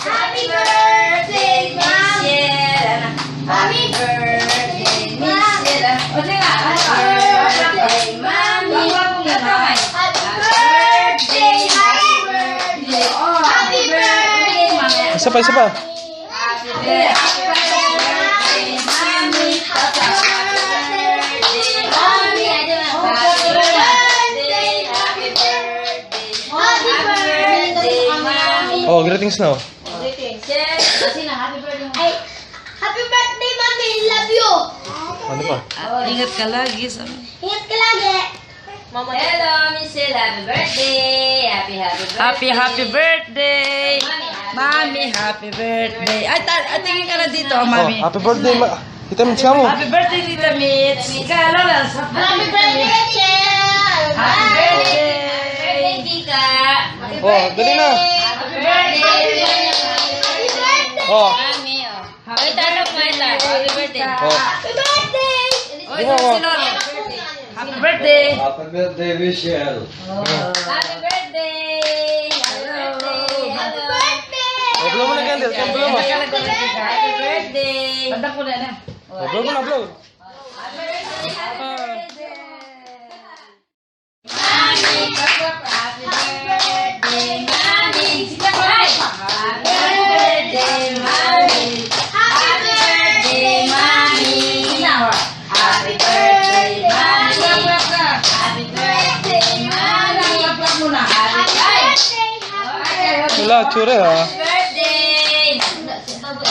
Happy birthday, Michelle. Happy birthday, Michelle. O, sige nga. Happy birthday, Mami. Happy birthday, happy birthday. Happy birthday. Isa pa, isa pa. Happy birthday, Mami. Happy birthday, Mami. Happy birthday, happy birthday. Happy birthday, Mami. Oh, greetings now. Greetings. Kasi na, happy birthday. Ay, happy birthday, Mami. Love you. Ano pa? Ingat ka lagi. Sabi. Ingat ka lagi. Mama, hello, Michelle. Happy birthday. Happy birthday. Mami, happy birthday. Ay, tingin ka na dito, Oh, Mami. happy birthday, Tita Mitch ka mo. Happy birthday, Tita Mitch. Ika, ano lang? Happy birthday, Michelle. Happy birthday. Happy birthday, Tika. Oh, dali na. Happy birthday. Happy birthday. Oh. Mami, oh. Oy, tanong mo ito. Happy birthday. Oh. Happy birthday. Oy, si Lolo. Happy birthday. Happy birthday, Michelle. Happy birthday. Happy birthday. Happy birthday. Oh, blow mo na candle. Blow mo. Happy birthday. Banda ko na na. Oh, blow mo na, blow. Wala, tsura ha.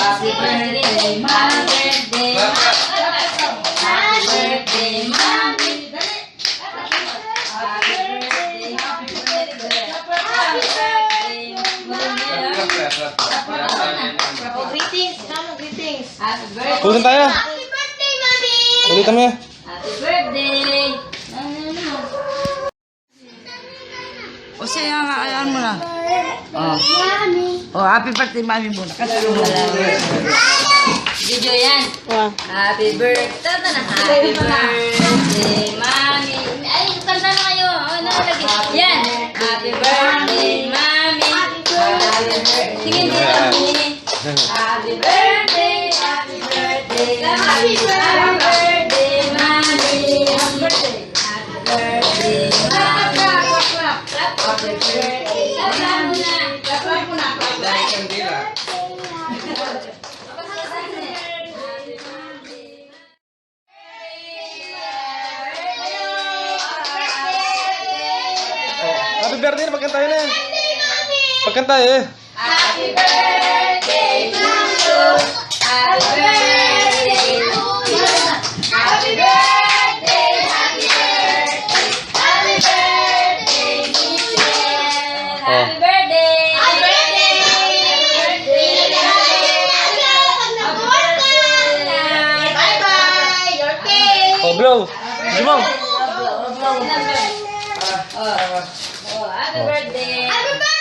Happy birthday, Mommy. Happy birthday, Mommy. Happy birthday, happy birthday. Happy birthday. Greetings, mama, greetings. Happy birthday. Tuloy tayo. Happy birthday, Mommy. Ulitan mo yan. Happy birthday. O siya nga, ayan mo na. Oh. Mommy. Oh, happy birthday, Mami muna. Kasi Video yan. Happy birthday. Tata na. Happy birthday, Mommy. Ay, kanta na kayo. Ano lagi? Yan. Happy birthday, Mommy. Happy birthday. Sige, dito. Happy birthday. Happy birthday. Happy birthday, Mommy. Happy birthday. Happy birthday, Mommy. Happy birthday. Clap mo na. Happy birthday na, pagkanta na. Pagkanta eh. Happy birthday to you. Happy birthday to you. Happy birthday, happy birthday. Happy birthday, Michelle. Happy birthday. Happy birthday. Bye-bye. Your cake. Oh, blow. Jumong. Happy birthday. Happy birthday.